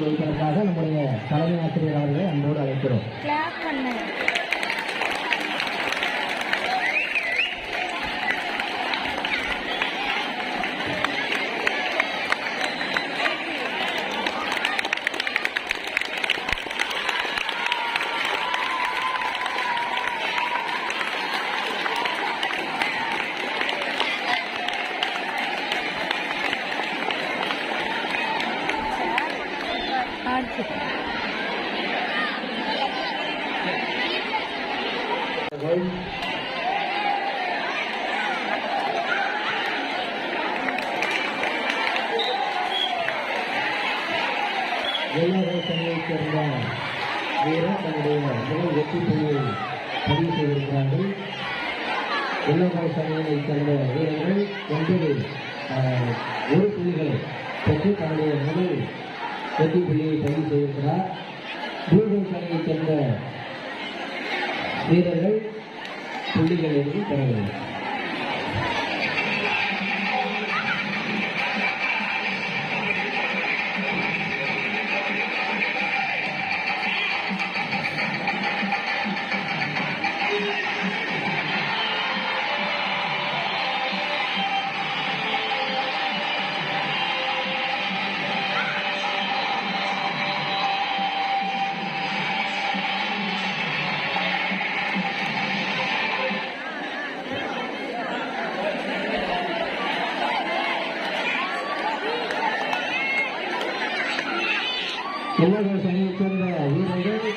வைப்பதற்காக நம்முடைய தலைமை ஆசிரியர் அவர்களை அன்போடு அழைக்கிறோம். சமயத்தைச் சேர்ந்த வீரர் தன்னுடைய முதல் வெற்றி புள்ளியை பதிவு செய்திருக்கிறார்கள். வெள்ளக்கார சமயத்தைச் சேர்ந்த வீரர்கள் 1 புள்ளிகளை பெற்று தன்னுடைய முதல் வெற்றி புள்ளியை பதிவு செய்திருக்கிறார். பூகோல் சமயத்தைச் சேர்ந்த வீரர்கள் புள்ளிகள் எதுவும் பெறவில்லை. வெள்ளக்கார சமயத்தைச் சேர்ந்த வீரர்கள்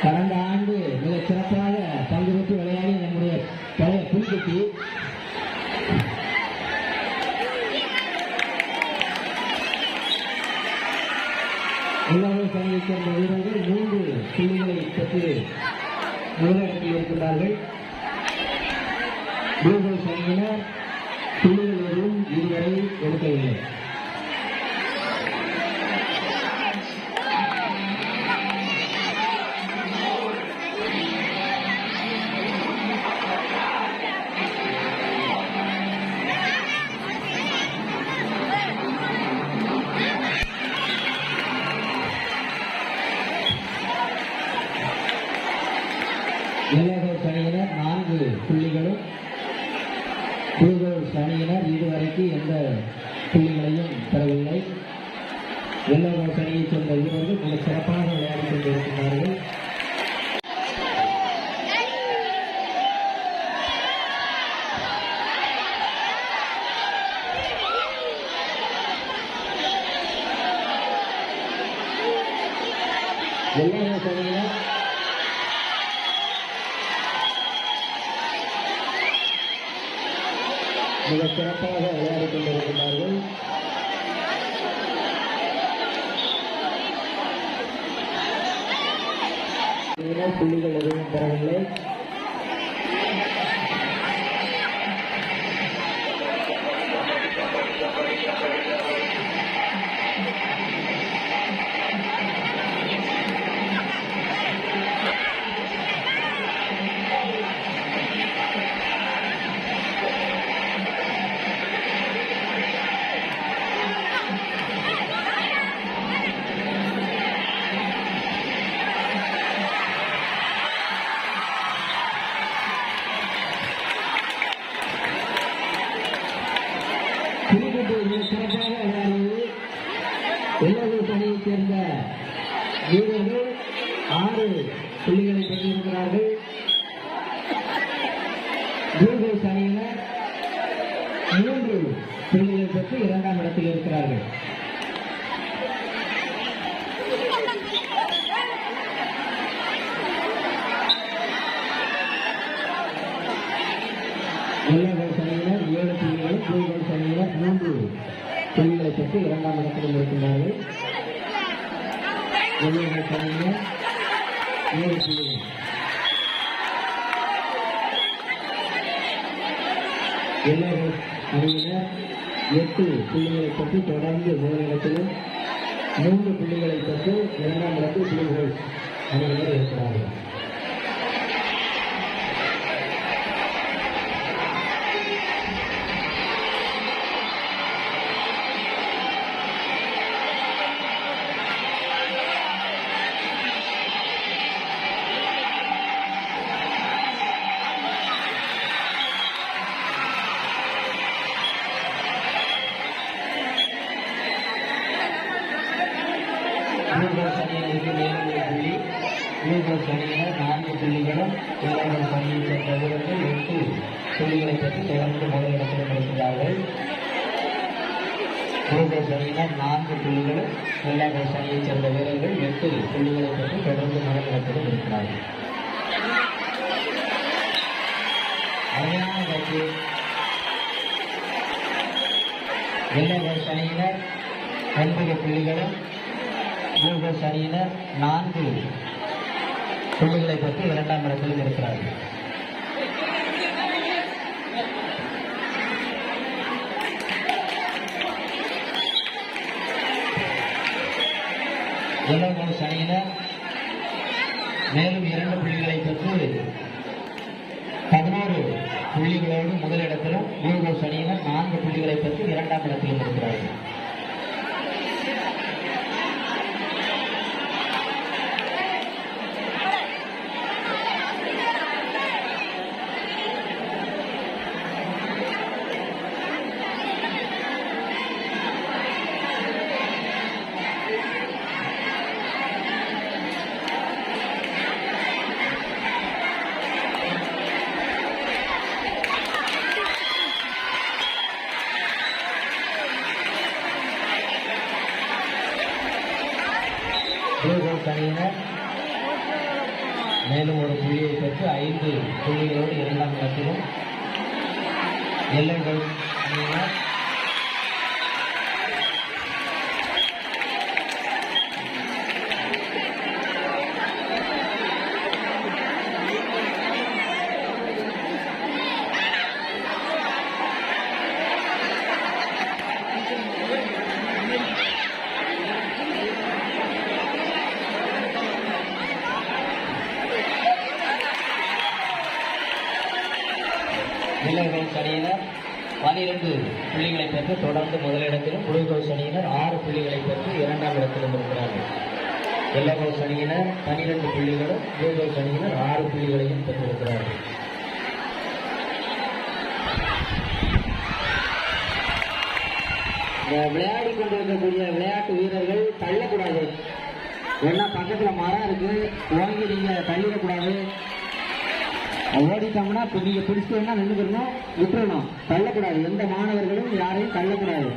கடந்த ஆண்டு மிக சிறப்பாக பங்கு பெற்று விளையாடி நம்முடைய பழைய புல்கட்டி வெள்ளக்கார சமயத்தைச் சேர்ந்த வீரர்கள் 3 புள்ளிகளை பெற்று முதலிடத்தில் இருக்கின்றார்கள். பூகோல் சமயினர் புள்ளிகள் எதுவும் இதுவரை எடுக்கவில்லை. வெள்ளக்கார சமயினர் 4 புள்ளிகளும் பூகோல் சமயினர் இதுவரைக்கும் எந்த புள்ளிகளையும் பெறவில்லை. வெள்ளக்கார சமயத்தைச் சேர்ந்த வீரர்கள் மிக சிறப்பாக விளையாடி கொண்டிருக்கிறார்கள். வெள்ளக்கார சமயினர் மிக சிறப்பாக விளையாடி கொண்டிருக்கிறார்கள். புள்ளிகள் எதுவும் பெறவில்லை. சிறப்பாக விளையாடி வெள்ளக்கார சமயத்தைச் சேர்ந்த வீரர்கள் 6 புள்ளிகளை பெற்றிருக்கிறார்கள். பூகோல் சமயினர் 3 புள்ளிகளை பெற்று 2ஆம் இடத்தில் இருக்கிறார்கள். வெள்ளக்கார சமயினர் 7 புள்ளிகளும் பூகோல் சமயினர் 3 புள்ளிகளை பெற்று 2ஆம் இடத்திலும் இருக்கின்றார்கள். வெள்ளக்கார சமயினர் 7 புள்ளிகள். வெள்ளக்கார சமயினர் 8 புள்ளிகளை பெற்று தொடர்ந்து முதலிடத்திலும் 3 புள்ளிகளை பெற்று 2ஆம் இடத்தில் புள்ளிகள் அணியினர் இருக்கிறார்கள். ப்ளூகோஸ் அணியினர் 4 புள்ளிகளும் எல்லோகோஸ் அணியைச் சேர்ந்த வீரர்கள் 8 புள்ளிகளை பெற்று தொடர்ந்து முதலிடத்தில் இருக்கிறார்கள். ப்ளூகோஸ் அணியினர் 4 புள்ளிகளும் எல்லோகோஸ் அணியைச் சேர்ந்த வீரர்கள் 8 புள்ளிகளை பெற்று தொடர்ந்து முதலிடத்தில் இருக்கிறார்கள். அருமையான கட்சி. எல்லோகோஸ் அணியினர் 9 புள்ளிகளும் ப்ளூகோஸ் அணியினர் 4 புள்ளிகளை பெற்று 2ஆம் இடத்தில் இருக்கிறார்கள். எல்லோகோஸ் அணியினர் மேலும் 2 புள்ளிகளை பெற்று 11 புள்ளிகளோடு முதலிடத்திலும் ப்ளூகோஸ் அணியினர் 4 புள்ளிகளை பெற்று 2ஆம் இடத்திலும் இருக்கிறார்கள். ப்ளூகோஸ் அணியினர் மேலும் ஒரு புள்ளியை பெற்று 5 புள்ளிகளோடு 2ஆம் இடத்திலும் எல்லோகோஸ் அணியினர் எல்லோகோஸ் அணியினர் 12 புள்ளிகளை பெற்று தொடர்ந்து முதலிடத்திலும் ப்ளூகோஸ் அணியினர் 6 புள்ளிகளை பெற்று 2ஆம் இடத்திலும் இருக்கிறார்கள். எல்லோகோஸ் அணியினர் 12 புள்ளிகளும் ப்ளூகோஸ் அணியினர் 6 புள்ளிகளையும் பெற்றிருக்கிறார்கள். விளையாடி கொண்டிருக்கக்கூடிய விளையாட்டு வீரர்கள் தள்ளக்கூடாது. ஏன்னா பக்கத்துல மரம் இருக்கு, ஓங்கி நீங்க தள்ளிடக்கூடாது. ஓடிட்டோம்னா இப்போ நீங்க பிடிச்சிட்டோம்னா நின்றுக்கணும், விட்டுறணும், தள்ளக்கூடாது. எந்த மாணவர்களும் யாரையும் தள்ளக்கூடாது.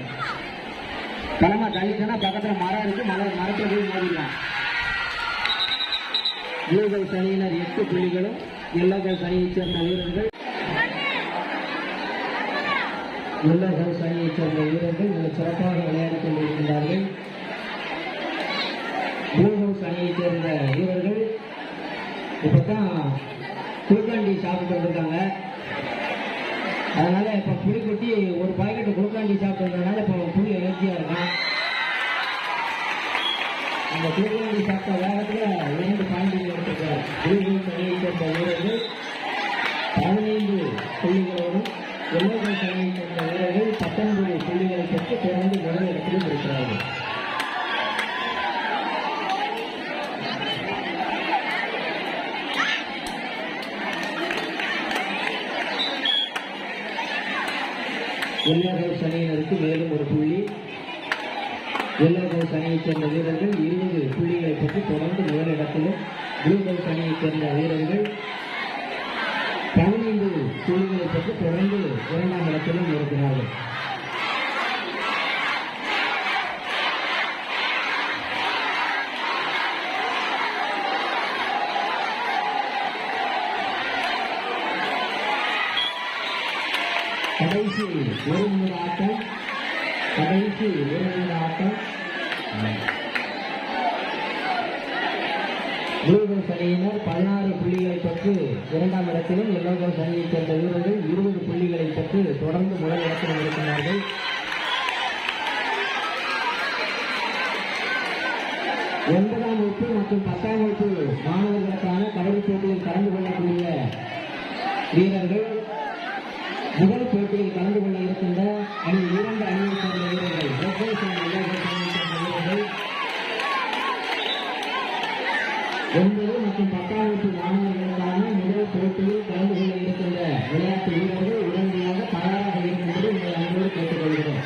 கிளம்ப தள்ளிட்டோம்னா பக்கத்துல மரம் இருக்கு, மரத்துல போய் மோதிடலாம். ப்ளூகோஸ் அணியினர் 8 புள்ளிகளும் எல்லோகோஸ் அணியைச் சேர்ந்த வீரர்கள் மிக சிறப்பாக விளையாடிக் கொண்டிருக்கிறார்கள். ப்ளூகோஸ் அணியைச் சேர்ந்த வீரர்கள் இப்பதான் குளுக்காண்டி சாப்பிட்டு வந்திருக்காங்க. அதனால இப்ப புளி கொட்டி ஒரு பாக்கெட் குளுக்காண்டி சாப்பிட்டு வந்ததுனால இப்ப புளி எனர்ஜியா இருக்கும். அந்த குளுக்காண்டி சாப்பிட்ட வேகத்துல 2 பாயிண்ட் எடுத்திருக்கார். ப்ளூகோஸ் அணியைச் சேர்ந்த வீரர்கள் 15 புள்ளிகளோடும் எல்லோகோஸ் அணியைச் சேர்ந்த வீரர்கள் 19 புள்ளிகளை பெற்று தொடர்ந்து முதல் இடத்திலும் இருக்கிறார்கள். எல்லோகோஸ் அணியினருக்கு மேலும் ஒரு புள்ளி. எல்லோகோஸ் அணியைச் சேர்ந்த வீரர்கள் 20 புள்ளிகளை பெற்று தொடர்ந்து முதலிடத்திலும் ப்ளூகோஸ் அணியைச் சேர்ந்த வீரர்கள் 15 புள்ளிகளை பெற்று தொடர்ந்து 2ஆம் இடத்திலும் இருக்கிறார்கள். கடைசி ஒரு நிமிட ஆட்டம். ப்ளூகோஸ் அணியினர் 16 புள்ளிகளை பெற்று 2ஆம் இடத்திலும் எல்லோகோஸ் அணியைச் சேர்ந்த வீரர்கள் 20 புள்ளிகளை பெற்று தொடர்ந்து முதல் இடத்திலும் இருக்கிறார்கள். 9ஆம் வகுப்பு மற்றும் 10ஆம் வகுப்பு மாணவர்களுக்கான கபடி போட்டியில் கலந்து கொள்ளக்கூடிய வீரர்கள் முதல் போட்டியில் கலந்து கொள்ள இருக்கின்ற அணி 2 அணியைச் சேர்ந்த வீரர்கள் 9 மற்றும் 10ஆம் வகுப்பு மாணவர்களுக்கான முதல் போட்டியில் கலந்து கொள்ள இருக்கின்ற விளையாட்டு வீரர்கள் உடனடியாக தயாராக இருக்கும்போது உங்களை அன்போடு கேட்டுக்கொள்கிறோம்.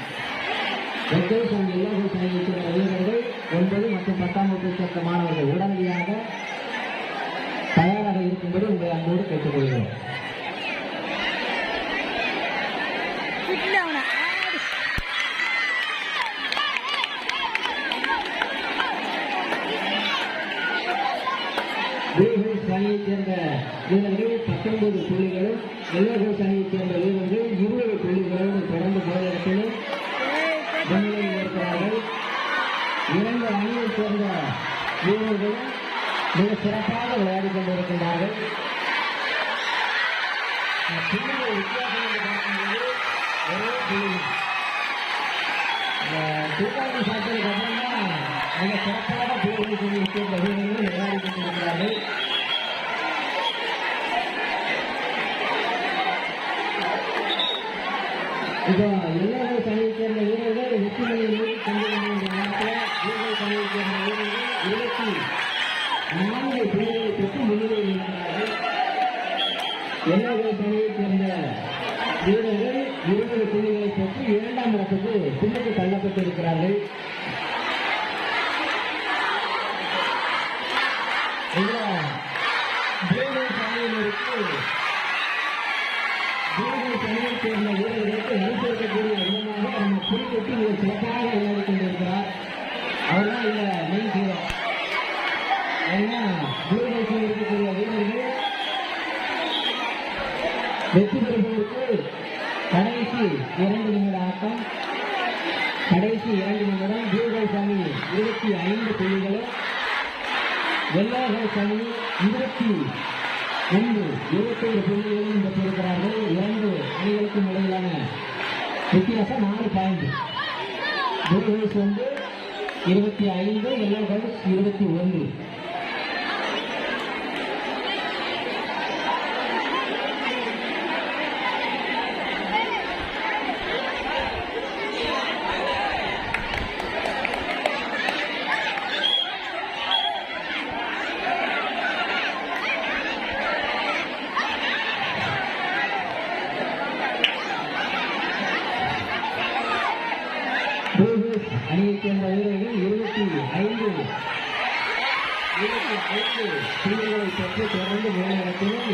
எல்லோகோஸ் அணியைச் சேர்ந்த வீரர்கள் 9 மற்றும் 10ஆம் வகுப்பை சேர்ந்த மாணவர்கள் உடனடியாக ஹவுஸ் அணியைச் சேர்ந்த வீரர்கள் 19 புள்ளிகளும் எல்லோ ஹவுஸ் அணியைச் சேர்ந்த வீரர்கள் 20 புள்ளிகளோடு தொடர்ந்து முதலிடத்தில் முன்னிலையில் இருக்கிறார்கள். இரண்டு அணியைச் சேர்ந்த வீரர்கள் மிக சிறப்பாக விளையாடிக் கொண்டிருக்கின்றார்கள். புள்ளிகள் வித்தியாசம் என்று பார்க்கும்போது ஒரே புள்ளி துப்பாக்கி சாப்பிட்டதுக்கு அப்புறம் தான் மிக சிறப்பாக புள்ளிகளை சேர்ந்த வீரர்கள் விளையாடிக் கொண்டிருக்கிறார்கள். இப்போ எல்லா அணியைச் சேர்ந்த வீரர்கள் வெற்றி மணியை நோக்கி கொண்டு வந்த நேரத்தில் வீரர்கள் அணியைச் சேர்ந்த வீரர்கள் 24 புள்ளிகளை பெற்று முன்னிலையில் இருக்கிறார்கள். எல்லா அணியைச் சேர்ந்த வீரர்கள் 20 புள்ளிகளை பெற்று 2ஆம் இடத்துக்கு பின்னுக்கு தள்ளப்பட்டிருக்கிறார்கள். அணியைச் சேர்ந்த வீரர்களுக்கு அனுசரிக்கக்கூடிய விதமாக நம்ம குறிப்பிட்டு மிக சிறப்பாக விளையாடி கொண்டிருக்கிறார். அவர்தான் இந்த மெயின் ஹீரோ. ஏன்னா தூரதேசம் இருக்கக்கூடிய வீரர்கள் வெற்றி பெறுவதற்கு கடைசி 2 நிமிட ஆட்டம், கடைசி 2 நிமிடம் தூரதேச அணி 25 புள்ளிகளும் எல்லா அணி 21 புள்ளிகளும் பெற்றிருக்கிறார்கள். 2 அணிகளுக்கும் இடையிலான வித்தியாசம் 4 பாயிண்ட். தூரதேச 25, எல்லா 21. அணியைச் சேர்ந்த வீரர்கள் 25 புள்ளிகளை பெற்று தொடர்ந்து முதலிடத்திலும்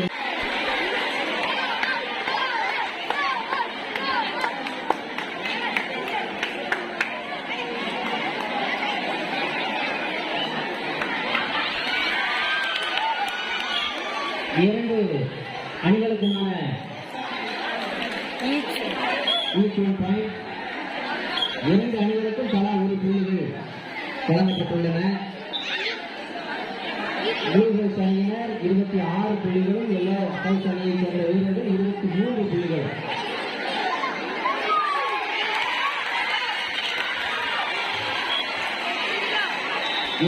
இரண்டு அணிகளுக்குமான பாயிண்ட். 2 அணிகளுக்கும் தலா 1 புள்ளிகள் வழங்கப்பட்டுள்ளன. வீரர்கள் அணியினர் 26 புள்ளிகளும் எல்லா ஹவுஸ் அணியைச் சேர்ந்த வீரர்கள் 23 புள்ளிகள்.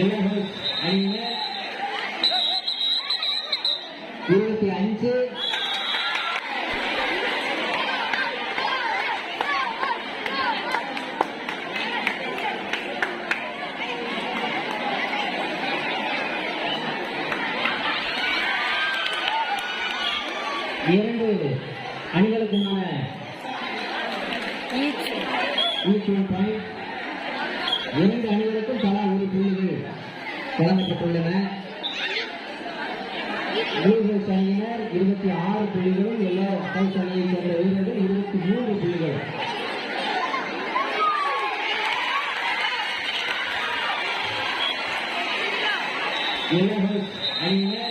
எல்லா ஹவுஸ் அணியினர் 25, இரண்டு அணிகளுக்குமான பாயிண்ட். 2 அணிகளுக்கும் தலா 1 புள்ளிகள் வழங்கப்பட்டுள்ளன. வீரர்கள் அணியினர் 26 புள்ளிகளும் எல்லா ஹவுஸ் அணியைச் சேர்ந்த வீரர்கள் 23 புள்ளிகள். எல்லா ஹவுஸ் அணியினர்